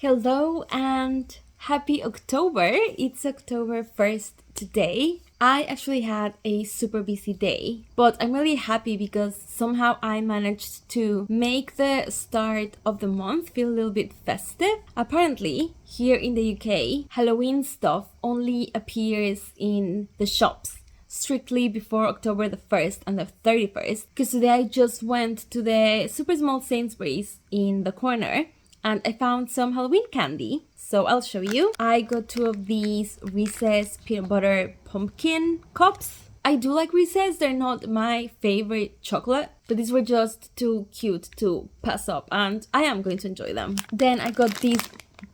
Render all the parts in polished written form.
Hello and happy October! It's October 1st today. I actually had a super busy day, but I'm really happy because somehow I managed to make the start of the month feel a little bit festive. Apparently, here in the UK, Halloween stuff only appears in the shops strictly before October the 1st and the 31st, because today I just went to the super small Sainsbury's in the corner and I found some Halloween candy, so I'll show you. I got two of these Reese's peanut butter pumpkin cups. I do like Reese's, they're not my favorite chocolate, but these were just too cute to pass up and I am going to enjoy them. Then I got these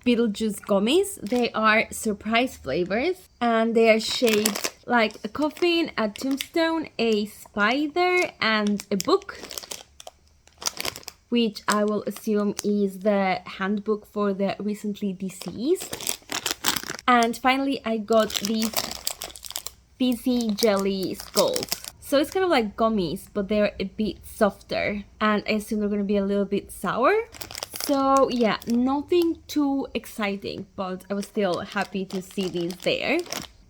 Beetlejuice gummies. They are surprise flavors and they are shaped like a coffin, a tombstone, a spider and a book, which I will assume is the handbook for the recently deceased. And finally, I got these fizzy jelly skulls. So it's kind of like gummies, but they're a bit softer. And I assume they're going to be a little bit sour. So yeah, nothing too exciting, but I was still happy to see these there.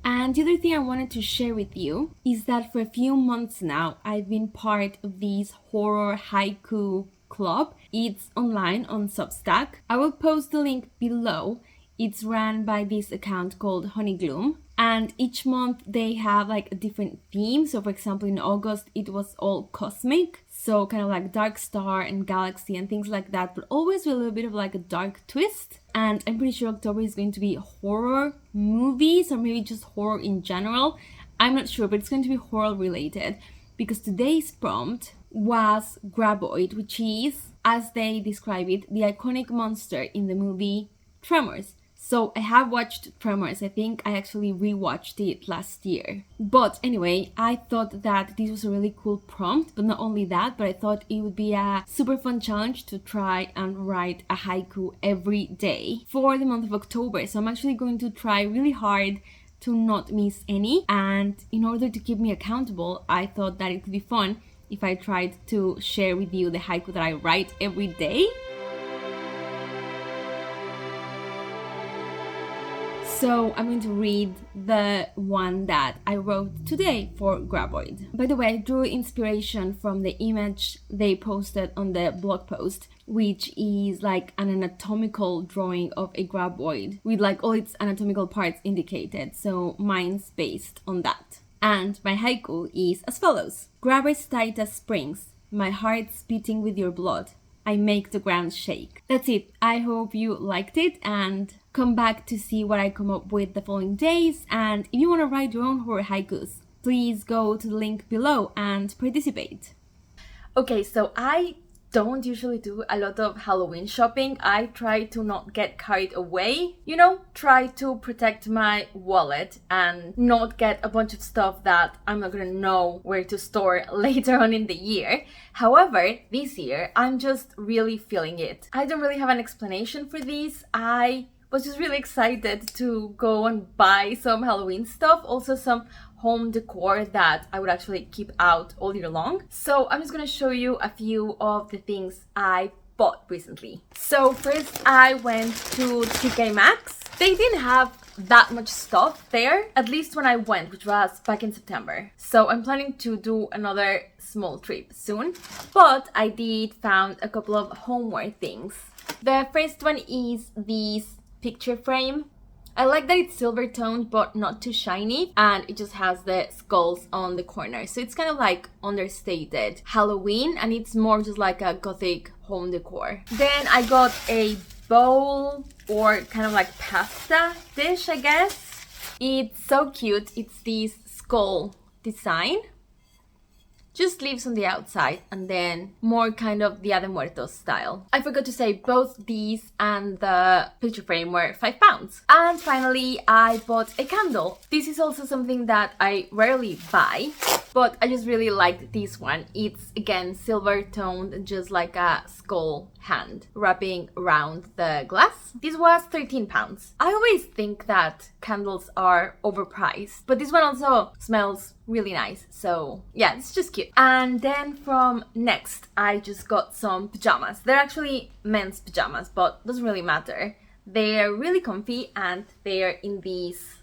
And the other thing I wanted to share with you is that for a few months now, I've been part of this horror haiku club. It's online on Substack. I will post the link below. It's run by this account called Honeygloom, and each month they have like a different theme. So for example, in August it was all cosmic, so kind of like dark star and galaxy and things like that, but always with a little bit of like a dark twist. And I'm pretty sure October is going to be horror movies, or maybe just horror in general. I'm not sure, but it's going to be horror related, because today's prompt was Graboid, which is, as they describe it, the iconic monster in the movie Tremors. So I have watched Tremors. I think I actually rewatched it last year. But anyway, I thought that this was a really cool prompt, but not only that, but I thought it would be a super fun challenge to try and write a haiku every day for the month of October. So I'm actually going to try really hard to not miss any. And in order to keep me accountable, I thought that it could be fun if I tried to share with you the haiku that I write every day. So I'm going to read the one that I wrote today for Graboid. By the way, I drew inspiration from the image they posted on the blog post, which is like an anatomical drawing of a graboid with like all its anatomical parts indicated. So mine's based on that. And my haiku is as follows. Grabbers tight as springs, my heart's beating with your blood. I make the ground shake. That's it. I hope you liked it and come back to see what I come up with the following days. And if you want to write your own horror haikus, please go to the link below and participate. Okay, so I don't usually do a lot of Halloween shopping. I try to not get carried away, try to protect my wallet and not get a bunch of stuff that I'm not gonna know where to store later on in the year. However, this year, I'm just really feeling it. I don't really have an explanation for this. I was just really excited to go and buy some Halloween stuff, also some home decor that I would actually keep out all year long. So I'm just gonna show you a few of the things I bought recently. So first I went to TK Maxx. They didn't have that much stuff there, at least when I went, which was back in September. So I'm planning to do another small trip soon, but I did found a couple of homeware things. The first one is this picture frame. I like that it's silver toned but not too shiny, and it just has the skulls on the corner, so it's kind of like understated Halloween, and it's more just like a gothic home decor. Then I got a bowl, or kind of like pasta dish, I guess. It's so cute. It's this skull design, just leaves on the outside and then more kind of Dia de Muertos style. I forgot to say both these and the picture frame were £5. And finally, I bought a candle. This is also something that I rarely buy, but I just really liked this one. It's again silver toned, just like a skull hand wrapping around the glass. This was £13. I always think that candles are overpriced, but this one also smells really nice, so yeah, it's just cute. And then from Next, I just got some pajamas. They're actually men's pajamas, but doesn't really matter. They're really comfy and they're in this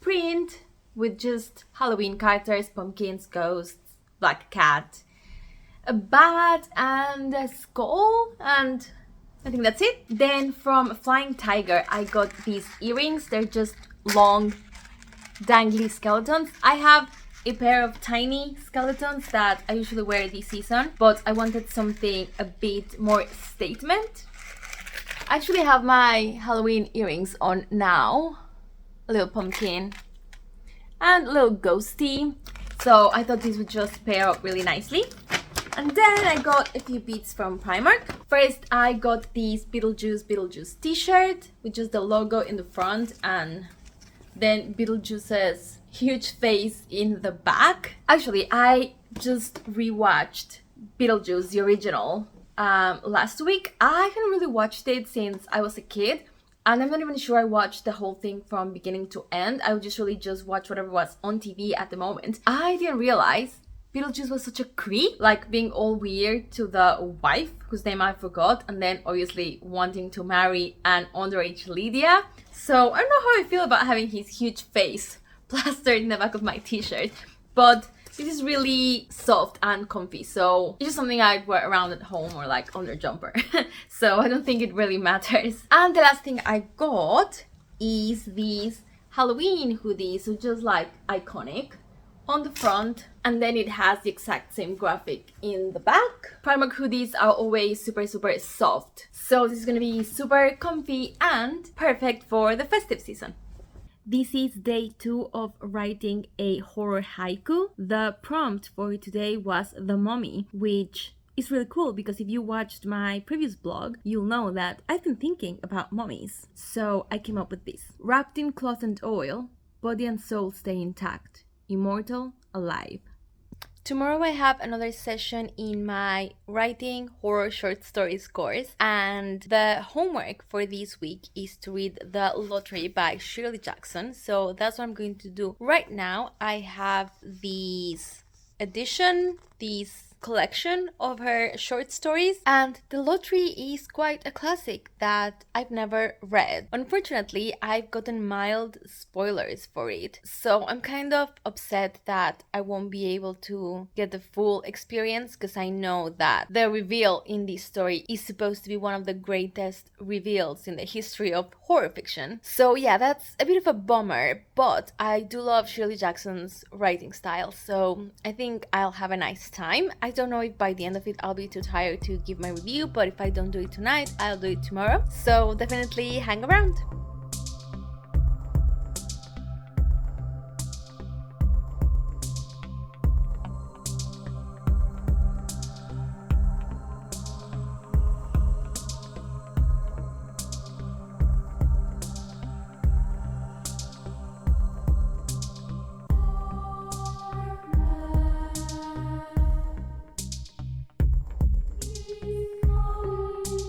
print with just Halloween characters, pumpkins, ghosts, black cat, a bat and a skull, and I think that's it. Then from Flying Tiger I got these earrings. They're just long dangly skeletons. I have a pair of tiny skeletons that I usually wear this season, but I wanted something a bit more statement. I actually have my Halloween earrings on now. A little pumpkin and a little ghosty. So I thought these would just pair up really nicely. And then I got a few bits from Primark. First, I got this Beetlejuice t-shirt with just the logo in the front and then Beetlejuice's huge face in the back. Actually, I just rewatched Beetlejuice, the original, last week. I hadn't really watched it since I was a kid, and I'm not even sure I watched the whole thing from beginning to end. I would usually just watch whatever was on TV at the moment. I didn't realize Beetlejuice was such a creep, like being all weird to the wife, whose name I forgot, and then obviously wanting to marry an underage Lydia. So I don't know how I feel about having his huge face plastered in the back of my t-shirt, but this is really soft and comfy, so it's just something I'd wear around at home or like under jumper. So I don't think it really matters. And the last thing I got is these Halloween hoodies, so just like iconic on the front, and then it has the exact same graphic in the back. Primark hoodies are always super soft, so this is gonna be super comfy and perfect for the festive season. This is day 2 of writing a horror haiku. The prompt for today was The Mummy, which is really cool because if you watched my previous blog, you'll know that I've been thinking about mummies. So I came up with this. Wrapped in cloth and oil, body and soul stay intact, immortal, alive. Tomorrow I have another session in my writing horror short stories course, and the homework for this week is to read The Lottery by Shirley Jackson. So that's what I'm going to do right now. I have this collection of her short stories, and The Lottery is quite a classic that I've never read. Unfortunately, I've gotten mild spoilers for it, so I'm kind of upset that I won't be able to get the full experience, because I know that the reveal in this story is supposed to be one of the greatest reveals in the history of horror fiction. So yeah, that's a bit of a bummer, but I do love Shirley Jackson's writing style, so I think I'll have a nice time. I don't know if by the end of it I'll be too tired to give my review, but if I don't do it tonight, I'll do it tomorrow. So definitely hang around.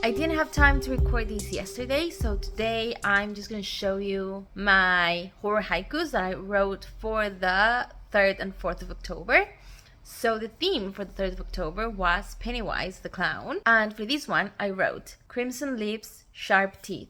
I didn't have time to record these yesterday, so today I'm just going to show you my horror haikus that I wrote for the 3rd and 4th of October. So the theme for the 3rd of October was Pennywise the Clown, and for this one I wrote Crimson lips, sharp teeth.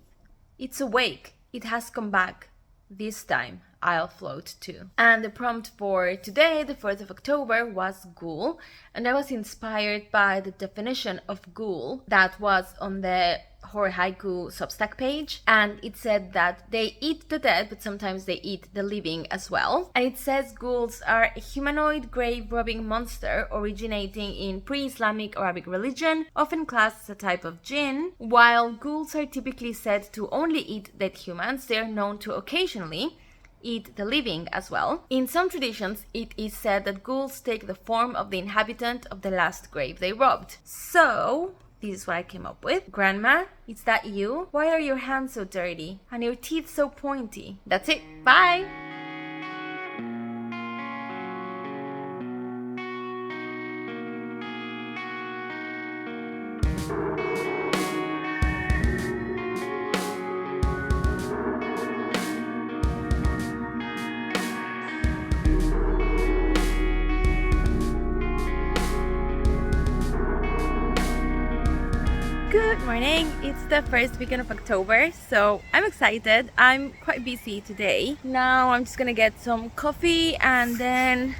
It's awake, it has come back. This time I'll float too. And the prompt for today, the 4th of October, was ghoul, and I was inspired by the definition of ghoul that was on the Horror Haiku Substack page, and it said that they eat the dead, but sometimes they eat the living as well. And it says ghouls are a humanoid grave-robbing monster originating in pre-Islamic Arabic religion, often classed as a type of jinn. While ghouls are typically said to only eat dead humans, they are known to occasionally eat the living as well. In some traditions, it is said that ghouls take the form of the inhabitant of the last grave they robbed. So this is what I came up with. Grandma, is that you? Why are your hands so dirty and your teeth so pointy? That's it. Bye! Good morning, It's the first weekend of October, so I'm excited. I'm quite busy today. Now I'm just gonna get some coffee and then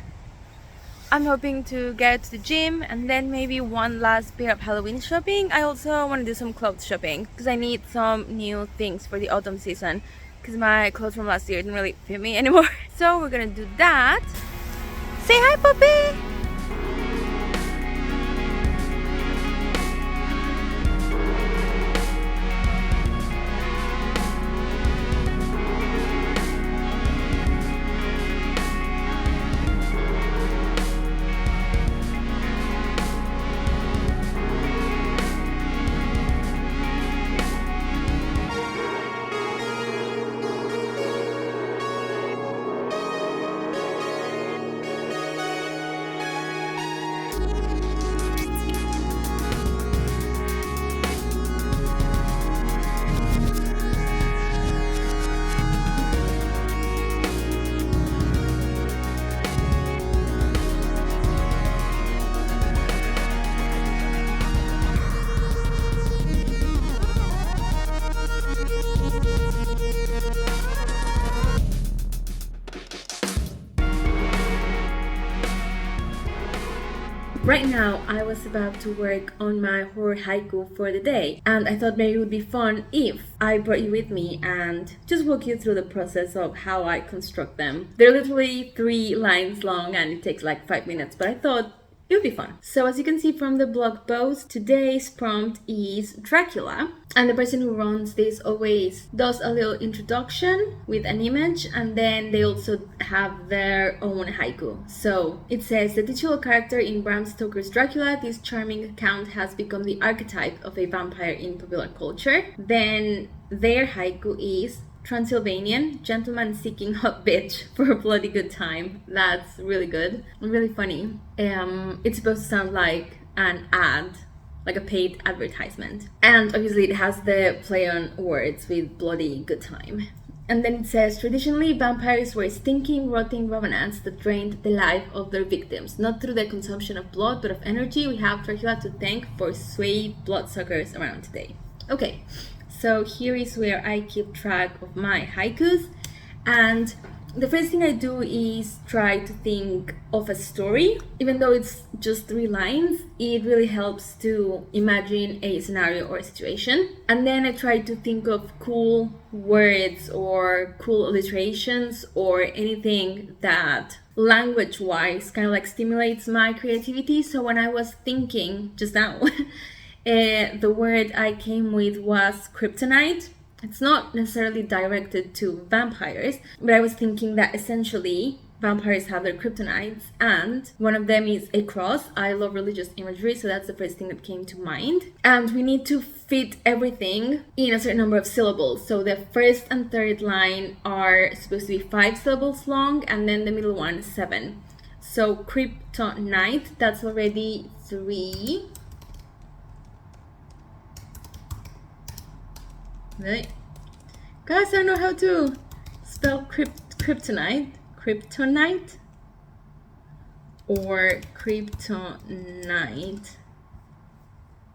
I'm hoping to get to the gym and then maybe one last bit of Halloween shopping. I also want to do some clothes shopping because I need some new things for the autumn season because my clothes from last year didn't really fit me anymore. So we're gonna do that. Say hi, puppy! Right now, I was about to work on my horror haiku for the day, and I thought maybe it would be fun if I brought you with me and just walk you through the process of how I construct them. They're literally 3 lines long and it takes like 5 minutes, but I thought it would be fun. So as you can see from the blog post, today's prompt is Dracula. And the person who runs this always does a little introduction with an image, and then they also have their own haiku. So it says, the titular character in Bram Stoker's Dracula, this charming count has become the archetype of a vampire in popular culture. Then their haiku is, Transylvanian, gentleman seeking hot bitch for a bloody good time. That's really good and really funny. It's supposed to sound like an ad, like a paid advertisement. And obviously it has the play on words with bloody good time. And then it says, traditionally vampires were stinking, rotting revenants that drained the life of their victims. Not through the consumption of blood, but of energy. We have Dracula to thank for sway bloodsuckers around today. Okay. So here is where I keep track of my haikus, and the first thing I do is try to think of a story. Even though it's just 3 lines, it really helps to imagine a scenario or a situation. And then I try to think of cool words or cool alliterations or anything that language-wise kind of like stimulates my creativity. So when I was thinking just now, the word I came with was kryptonite. It's not necessarily directed to vampires, but I was thinking that essentially vampires have their kryptonites, and one of them is a cross. I love religious imagery, so that's the first thing that came to mind. And we need to fit everything in a certain number of syllables. So the first and third line are supposed to be 5 syllables long, and then the middle one 7. So kryptonite, that's already 3. Right. Guys, I don't know how to spell kryptonite or kryptonite.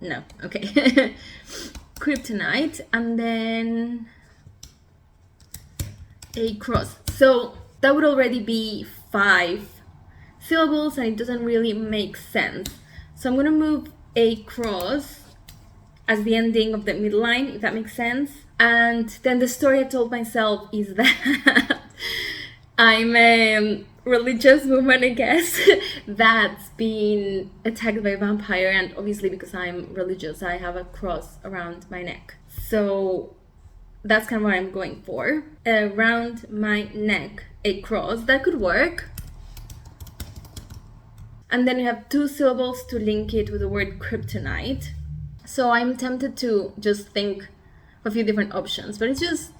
No, okay. Kryptonite, and then a cross. So that would already be 5 syllables, and it doesn't really make sense. So I'm gonna move a cross as the ending of the middle line, if that makes sense. And then the story I told myself is that I'm a religious woman, I guess, that's been attacked by a vampire, and obviously because I'm religious, I have a cross around my neck. So that's kind of what I'm going for. Around my neck, a cross. That could work. And then you have 2 syllables to link it with the word kryptonite. So I'm tempted to just think of a few different options, but it's just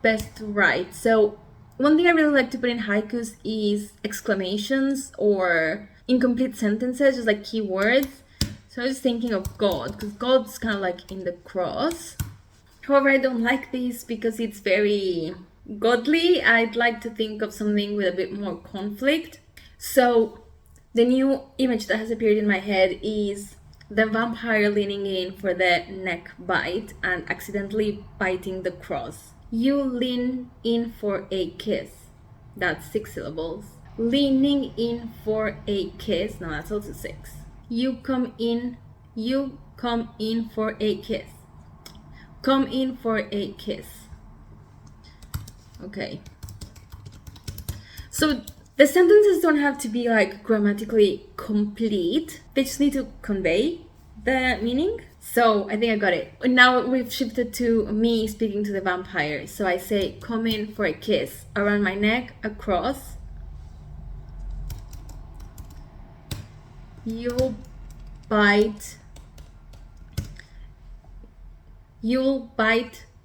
best to write. So one thing I really like to put in haikus is exclamations or incomplete sentences, just like keywords. So I was thinking of God, because God's kind of like in the cross. However, I don't like this because it's very godly. I'd like to think of something with a bit more conflict. So the new image that has appeared in my head is the vampire leaning in for the neck bite and accidentally biting the cross. You lean in for a kiss. That's 6 syllables. Leaning in for a kiss. No, that's also 6. You come in for a kiss. Come in for a kiss. Okay. So the sentences don't have to be like grammatically complete. They just need to convey the meaning. So I think I got it. Now we've shifted to me speaking to the vampire. So I say, come in for a kiss. Around my neck, across. You'll bite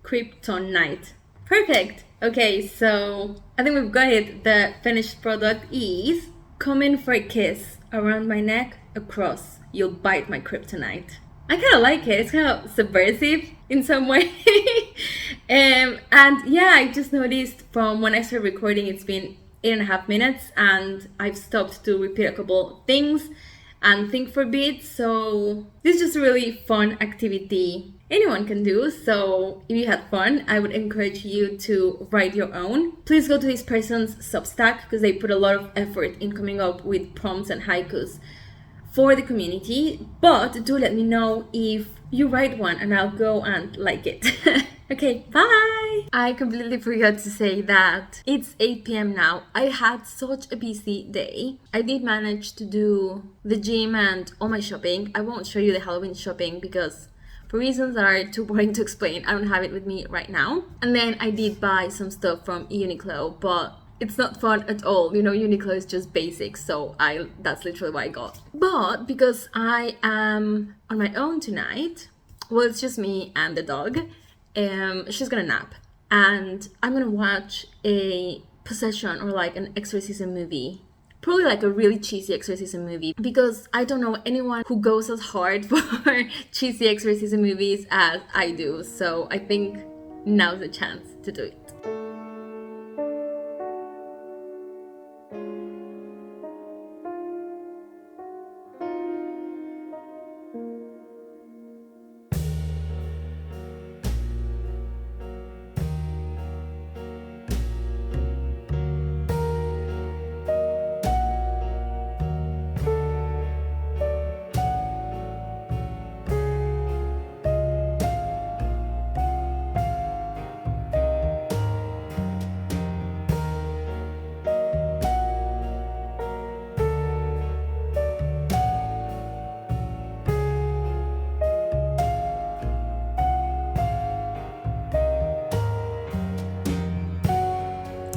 kryptonite. Perfect. Okay, so I think we've got it. The finished product is come in for a kiss. Around my neck, across. You'll bite my kryptonite. I kind of like it. It's kind of subversive in some way. And yeah, I just noticed from when I started recording, it's been 8.5 minutes and I've stopped to repeat a couple things and think for a bit. So this is just a really fun activity anyone can do. So if you had fun, I would encourage you to write your own. Please go to this person's Substack because they put a lot of effort in coming up with prompts and haikus for the community. But do let me know if you write one and I'll go and like it. Okay, bye! I completely forgot to say that it's 8 p.m. now. I had such a busy day. I did manage to do the gym and all my shopping. I won't show you the Halloween shopping because for reasons that are too boring to explain, I don't have it with me right now. And then I did buy some stuff from Uniqlo, but it's not fun at all. You know, Uniqlo is just basics, so that's literally what I got. But because I am on my own tonight, well, it's just me and the dog. She's gonna nap and I'm gonna watch a possession or like an exorcism movie, probably like a really cheesy exorcism movie, because I don't know anyone who goes as hard for cheesy exorcism movies as I do. So I think now's the chance to do it.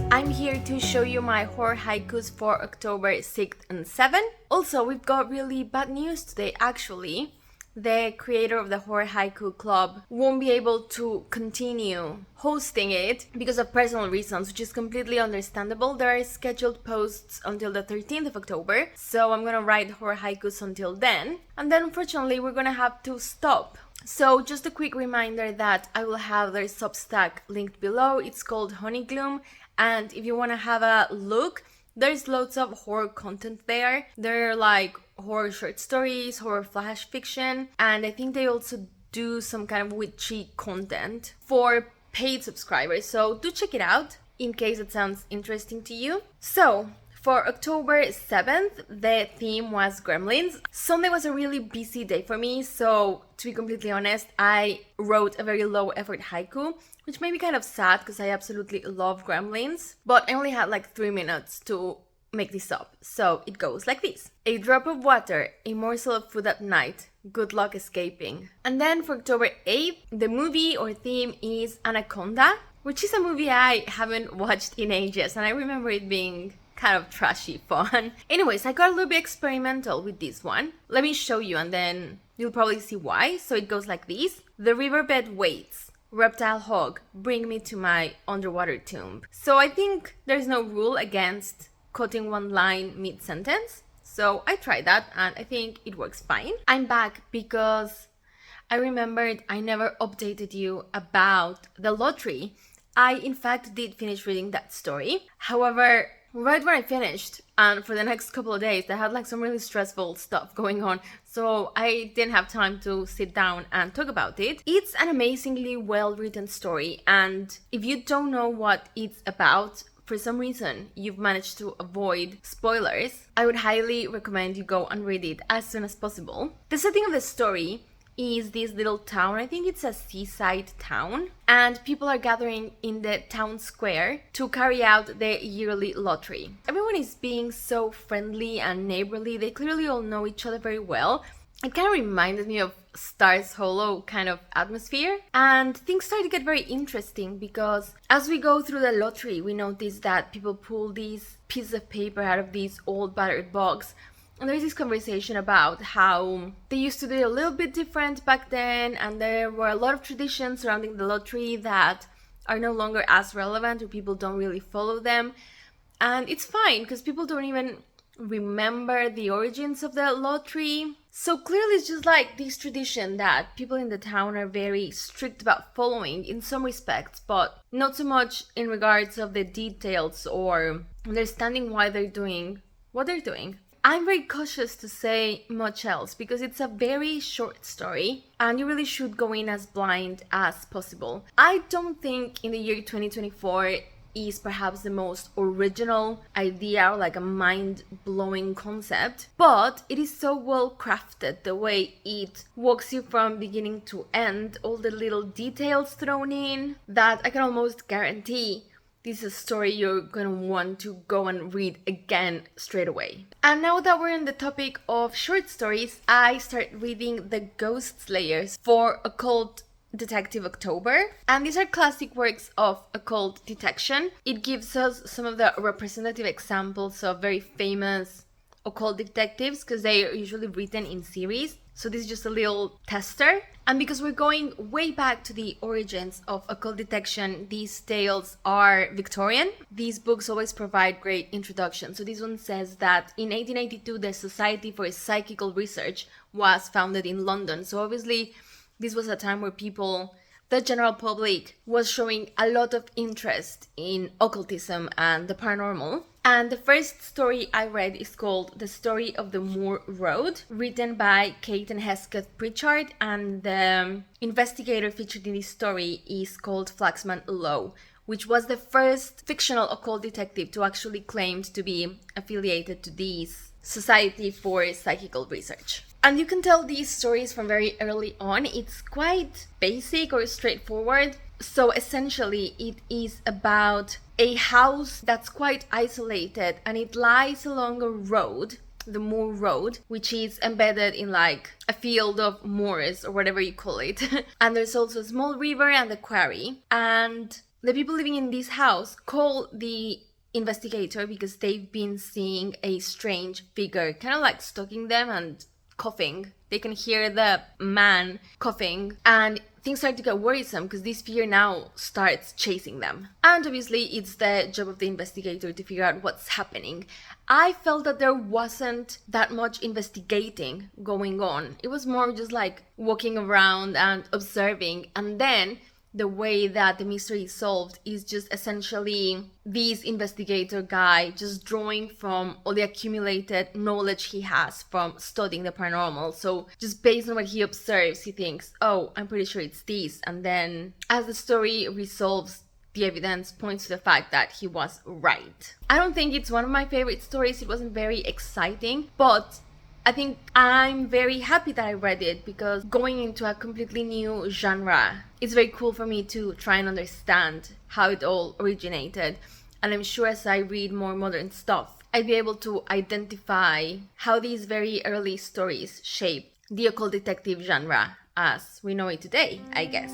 I'm here to show you my horror haikus for October 6th and 7th. Also, we've got really bad news today, actually. The creator of the Horror Haiku Club won't be able to continue hosting it because of personal reasons, which is completely understandable. There are scheduled posts until the 13th of October, so I'm gonna write horror haikus until then. And then unfortunately, we're gonna have to stop. So just a quick reminder that I will have their Substack linked below. It's called Honeygloom. And if you want to have a look, there's loads of horror content there. There are like horror short stories, horror flash fiction, and I think they also do some kind of witchy content for paid subscribers. So do check it out in case it sounds interesting to you. So for October 7th, the theme was Gremlins. Sunday was a really busy day for me, so to be completely honest, I wrote a very low effort haiku, which made me kind of sad because I absolutely love Gremlins, but I only had like 3 minutes to make this up. So it goes like this. A drop of water, a morsel of food at night, good luck escaping. And then for October 8th, the movie or theme is Anaconda, which is a movie I haven't watched in ages, and I remember it being kind of trashy fun. Anyways, I got a little bit experimental with this one. Let me show you and then you'll probably see why. So it goes like this. The riverbed waits. Reptile hog, bring me to my underwater tomb. So I think there's no rule against cutting one line mid-sentence. So I tried that and I think it works fine. I'm back because I remembered I never updated you about the lottery. I, in fact, did finish reading that story. However, right when I finished, and for the next couple of days, I had like some really stressful stuff going on, so I didn't have time to sit down and talk about it. It's an amazingly well-written story, and if you don't know what it's about, for some reason you've managed to avoid spoilers, I would highly recommend you go and read it as soon as possible. The setting of the story is this little town. I think it's a seaside town, and people are gathering in the town square to carry out the yearly lottery. Everyone is being so friendly and neighborly. They clearly all know each other very well. It kind of reminded me of Stars Hollow kind of atmosphere, and things start to get very interesting because as we go through the lottery, we notice that people pull these pieces of paper out of these old battered box. And there's this conversation about how they used to do it a little bit different back then, and there were a lot of traditions surrounding the lottery that are no longer as relevant, or people don't really follow them. And it's fine, because people don't even remember the origins of the lottery. So clearly it's just like this tradition that people in the town are very strict about following in some respects, but not so much in regards of the details or understanding why they're doing what they're doing. I'm very cautious to say much else because it's a very short story and you really should go in as blind as possible. I don't think in the year 2024 is perhaps the most original idea or like a mind-blowing concept, but it is so well crafted, the way it walks you from beginning to end, all the little details thrown in, that I can almost guarantee this is a story you're gonna want to go and read again straight away. And now that we're on the topic of short stories, I started reading The Ghost Slayers for Occult Detective October. And these are classic works of occult detection. It gives us some of the representative examples of very famous occult detectives because they are usually written in series. So this is just a little tester. And because we're going way back to the origins of occult detection, these tales are Victorian. These books always provide great introduction. So this one says that in 1882, the Society for Psychical Research was founded in London. So obviously, this was a time where people, the general public, was showing a lot of interest in occultism and the paranormal. And the first story I read is called The Story of the Moor Road, written by Kate and Hesketh Pritchard, and the investigator featured in this story is called Flaxman Lowe, which was the first fictional occult detective to actually claim to be affiliated to this Society for Psychical Research. And you can tell these stories from very early on. It's quite basic or straightforward. So essentially it is about a house that's quite isolated and it lies along a road, the Moor Road, which is embedded in like a field of moors or whatever you call it. And there's also a small river and a quarry. And the people living in this house call the investigator because they've been seeing a strange figure kind of like stalking them and coughing. They can hear the man coughing and things start to get worrisome because this figure now starts chasing them. And obviously it's the job of the investigator to figure out what's happening. I felt that there wasn't that much investigating going on. It was more just like walking around and observing, and then the way that the mystery is solved is just essentially this investigator guy just drawing from all the accumulated knowledge he has from studying the paranormal. So just based on what he observes, he thinks, oh, I'm pretty sure it's this. And then as the story resolves, the evidence points to the fact that he was right. I don't think it's one of my favorite stories. It wasn't very exciting, but I think I'm very happy that I read it because going into a completely new genre, it's very cool for me to try and understand how it all originated. And I'm sure as I read more modern stuff, I'd be able to identify how these very early stories shape the occult detective genre as we know it today, I guess.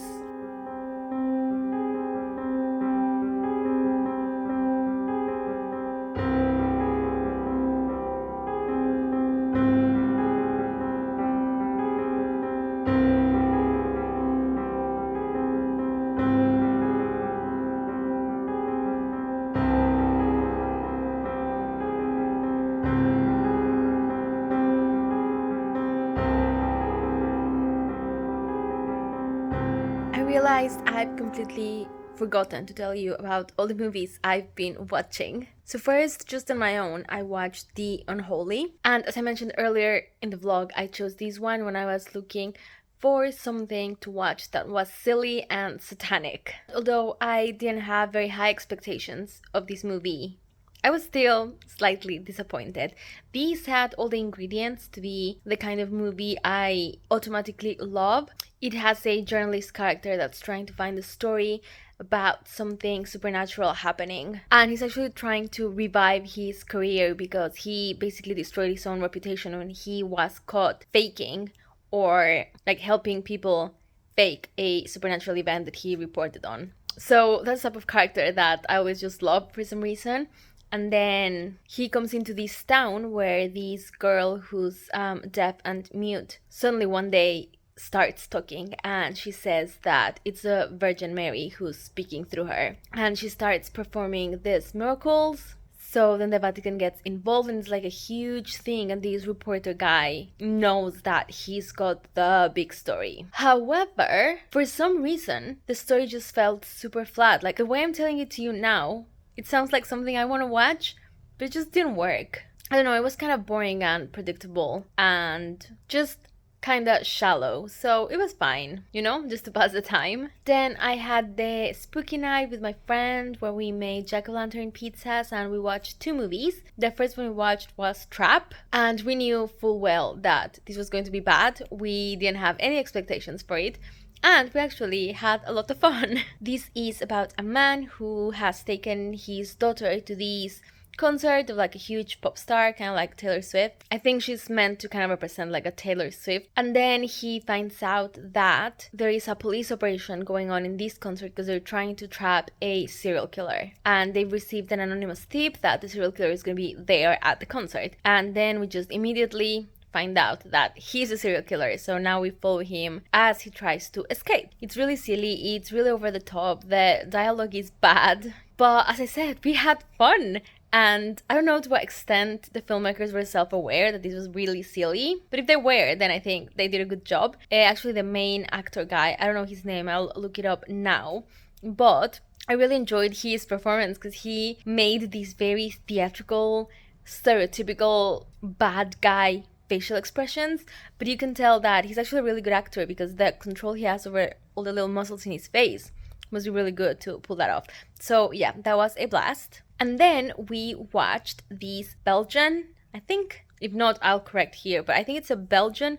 I've completely forgotten to tell you about all the movies I've been watching. So first, just on my own, I watched The Unholy. And as I mentioned earlier in the vlog, I chose this one when I was looking for something to watch that was silly and satanic. Although I didn't have very high expectations of this movie, I was still slightly disappointed. These had all the ingredients to be the kind of movie I automatically love. It has a journalist character that's trying to find a story about something supernatural happening. And he's actually trying to revive his career because he basically destroyed his own reputation when he was caught faking or like helping people fake a supernatural event that he reported on. So that's the type of character that I always just love for some reason. And then he comes into this town where this girl who's deaf and mute suddenly one day starts talking, and she says that it's the Virgin Mary who's speaking through her. And she starts performing these miracles. So then the Vatican gets involved and it's like a huge thing, and this reporter guy knows that he's got the big story. However, for some reason, the story just felt super flat. Like the way I'm telling it to you now, it sounds like something I want to watch, but it just didn't work. I don't know, it was kind of boring and predictable and just kind of shallow, so it was fine, you know, just to pass the time. Then I had the spooky night with my friend where we made jack-o'-lantern pizzas and we watched 2 movies. The first one we watched was Trap, and we knew full well that this was going to be bad. We didn't have any expectations for it, and we actually had a lot of fun. This is about a man who has taken his daughter to this concert of like a huge pop star, kind of like Taylor Swift. I think she's meant to kind of represent like a Taylor Swift. And then he finds out that there is a police operation going on in this concert because they're trying to trap a serial killer. And they've received an anonymous tip that the serial killer is going to be there at the concert. And then we just immediately find out that he's a serial killer. So now we follow him as he tries to escape. It's really silly. It's really over the top. The dialogue is bad. But as I said, we had fun. And I don't know to what extent the filmmakers were self-aware that this was really silly. But if they were, then I think they did a good job. Actually, the main actor guy, I don't know his name, I'll look it up now. But I really enjoyed his performance because he made these very theatrical, stereotypical bad guy facial expressions. But you can tell that he's actually a really good actor because the control he has over all the little muscles in his face must be really good to pull that off. So yeah, that was a blast. And then we watched this Belgian, I think, if not, I'll correct here, but I think it's a Belgian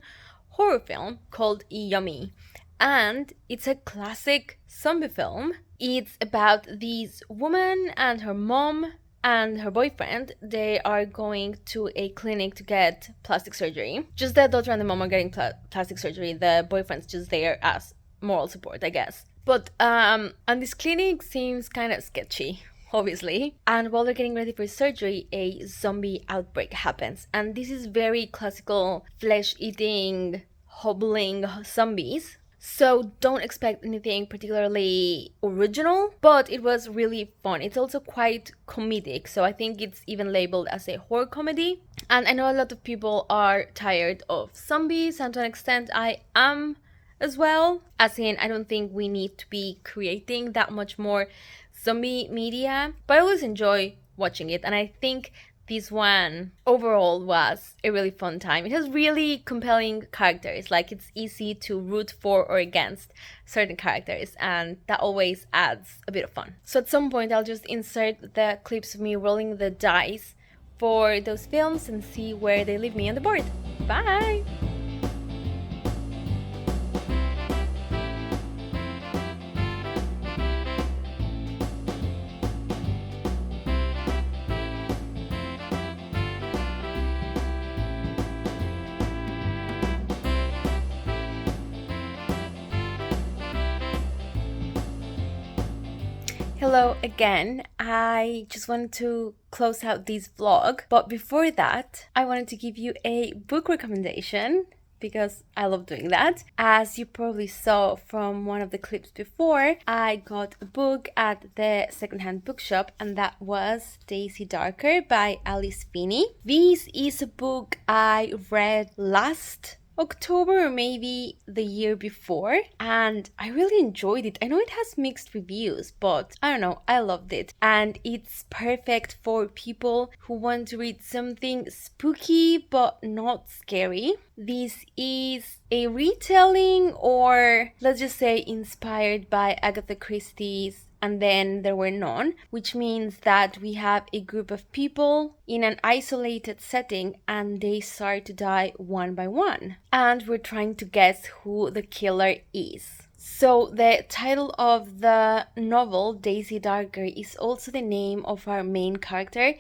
horror film called Yummy. And it's a classic zombie film. It's about this woman and her mom and her boyfriend. They are going to a clinic to get plastic surgery. Just the daughter and the mom are getting plastic surgery. The boyfriend's just there as moral support, I guess. But and this clinic seems kind of sketchy, obviously. And while they're getting ready for surgery, a zombie outbreak happens. And this is very classical flesh-eating, hobbling zombies. So don't expect anything particularly original, but it was really fun. It's also quite comedic, so I think it's even labeled as a horror comedy. And I know a lot of people are tired of zombies, and to an extent I am as well. As in, I don't think we need to be creating that much more zombie media, but I always enjoy watching it, and I think this one overall was a really fun time. It has really compelling characters, like it's easy to root for or against certain characters, and that always adds a bit of fun. So at some point I'll just insert the clips of me rolling the dice for those films and see where they leave me on the board. Bye! Hello again. I just wanted to close out this vlog, but before that, I wanted to give you a book recommendation because I love doing that. As you probably saw from one of the clips before, I got a book at the secondhand bookshop, and that was Daisy Darker by Alice Finney. This is a book I read last October or maybe the year before, and I really enjoyed it. I know it has mixed reviews, but I don't know, I loved it. And it's perfect for people who want to read something spooky but not scary. This is a retelling, or let's just say inspired by Agatha Christie's And Then There Were None, which means that we have a group of people in an isolated setting and they start to die one by one. And we're trying to guess who the killer is. So the title of the novel, Daisy Darker, is also the name of our main character.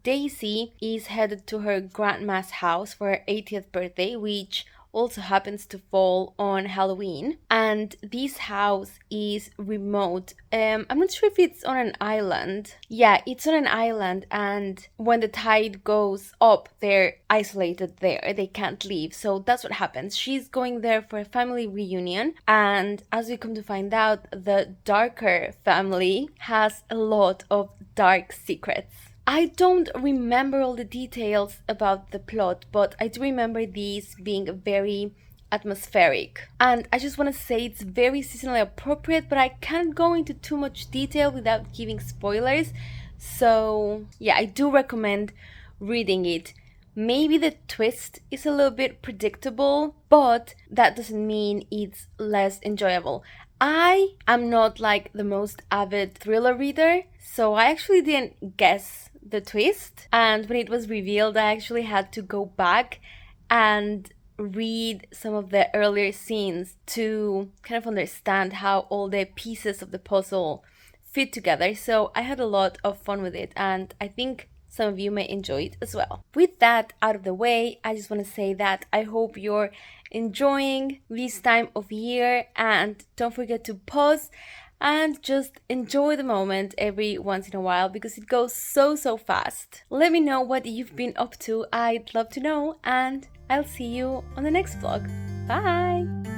Daisy is headed to her grandma's house for her 80th birthday, which also happens to fall on Halloween. And this house is remote. I'm not sure if it's on an island. Yeah, it's on an island, and when the tide goes up, they're isolated there. They can't leave. So that's what happens. She's going there for a family reunion, and as we come to find out, the Darker family has a lot of dark secrets. I don't remember all the details about the plot, but I do remember these being very atmospheric. And I just want to say it's very seasonally appropriate, but I can't go into too much detail without giving spoilers. So yeah, I do recommend reading it. Maybe the twist is a little bit predictable, but that doesn't mean it's less enjoyable. I am not like the most avid thriller reader, so I actually didn't guess the twist, and when it was revealed, I actually had to go back and read some of the earlier scenes to kind of understand how all the pieces of the puzzle fit together. So I had a lot of fun with it, and I think some of you may enjoy it as well. With that out of the way, I just want to say that I hope you're enjoying this time of year, and don't forget to pause and just enjoy the moment every once in a while, because it goes so fast. Let me know what you've been up to. I'd love to know, and I'll see you on the next vlog. Bye!